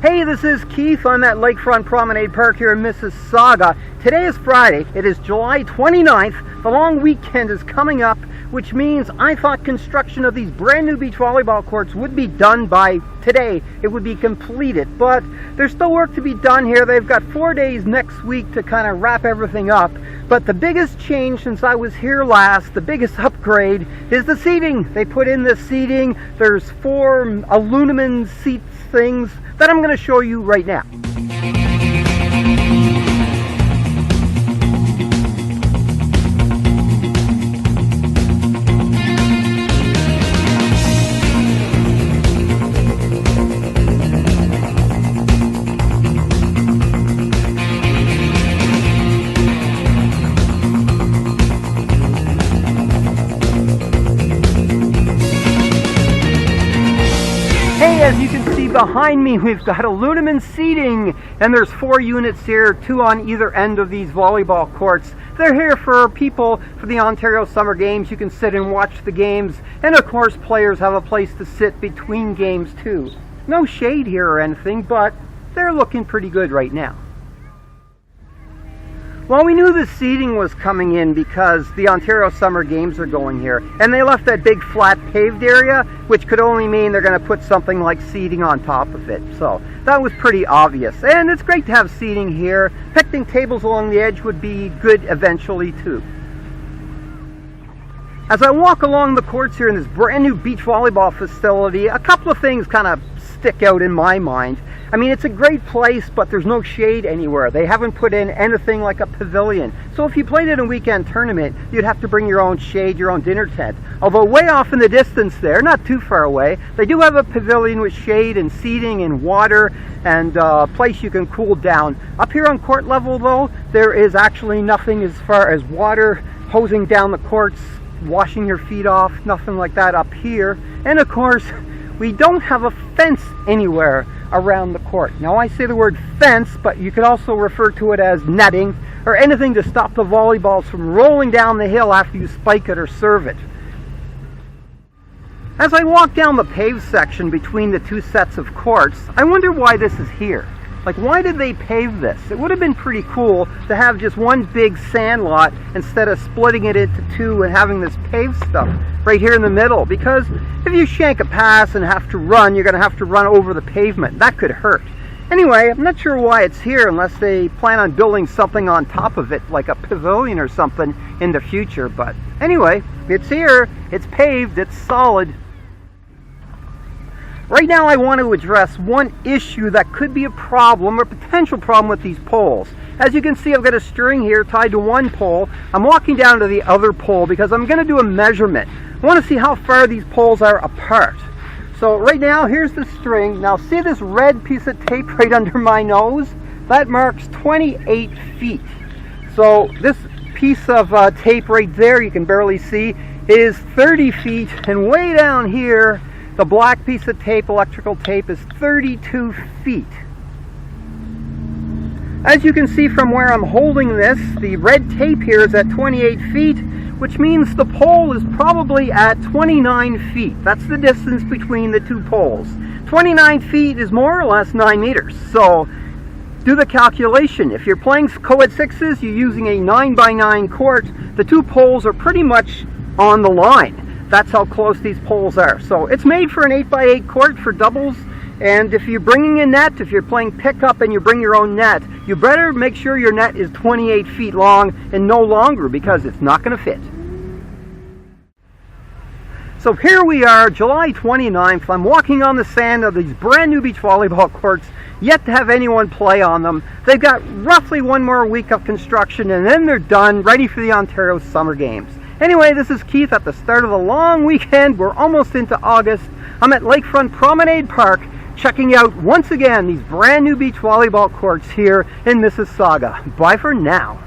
Hey, this is Keith. I'm at Lakefront Promenade Park here in Mississauga. Today is Friday. It is July 29th. The long weekend is coming up, which means I thought construction of these brand new beach volleyball courts would be done by today. It would be completed, but there's still work to be done here. They've got 4 days next week to kind of wrap everything up. But the biggest change since I was here last, the biggest upgrade, is the seating. They put in the seating. There's 4 aluminum seats things that I'm going to show you right now. Hey, as you can see behind me, we've got aluminum seating, and there's 4 units here, 2 on either end of these volleyball courts. They're here for people for the Ontario Summer Games. You can sit and watch the games, and of course players have a place to sit between games too. No shade here or anything, but they're looking pretty good right now. Well, we knew the seating was coming in because the Ontario Summer Games are going here, and they left that big flat paved area, which could only mean they're going to put something like seating on top of it. So that was pretty obvious, and it's great to have seating here. Picnic tables along the edge would be good eventually too. As I walk along the courts here in this brand new beach volleyball facility, a couple of things kind of stick out in my mind. I mean, it's a great place, but there's no shade anywhere. They haven't put in anything like a pavilion. So if you played in a weekend tournament, you'd have to bring your own shade, your own dinner tent. Although way off in the distance there, not too far away, they do have a pavilion with shade and seating and water and a place you can cool down. Up here on court level though, there is actually nothing as far as water hosing down the courts, washing your feet off, nothing like that up here. And of course, we don't have a fence anywhere around the court. Now I say the word fence, but you could also refer to it as netting or anything to stop the volleyballs from rolling down the hill after you spike it or serve it. As I walk down the paved section between the 2 sets of courts, I wonder why this is here. Like, why did they pave this? It would have been pretty cool to have just one big sand lot instead of splitting it into 2 and having this paved stuff right here in the middle. Because if you shank a pass and have to run, you're going to have to run over the pavement. That could hurt. Anyway, I'm not sure why it's here unless they plan on building something on top of it, like a pavilion or something in the future. But anyway, it's here, it's paved, it's solid. Right now I want to address one issue that could be a problem or potential problem with these poles. As you can see, I've got a string here tied to one pole. I'm walking down to the other pole because I'm going to do a measurement. I want to see how far these poles are apart. So right now, here's the string. Now see this red piece of tape right under my nose? That marks 28 feet. So this piece of tape right there, you can barely see, is 30 feet. And way down here, the black piece of tape, electrical tape, is 32 feet. As you can see from where I'm holding this, the red tape here is at 28 feet, which means the pole is probably at 29 feet. That's the distance between the 2 poles. 29 feet is more or less 9 meters. So do the calculation. If you're playing co-ed 6s, you're using a 9x9 court, the 2 poles are pretty much on the line. That's how close these poles are. So it's made for an 8x8 court for doubles, and if you're bringing a net, if you're playing pickup and you bring your own net, you better make sure your net is 28 feet long and no longer, because it's not going to fit. So here we are, July 29th. I'm walking on the sand of these brand new beach volleyball courts, yet to have anyone play on them. They've got roughly 1 more week of construction and then they're done, ready for the Ontario Summer Games. Anyway, this is Keith at the start of the long weekend. We're almost into August. I'm at Lakefront Promenade Park, checking out once again these brand new beach volleyball courts here in Mississauga. Bye for now.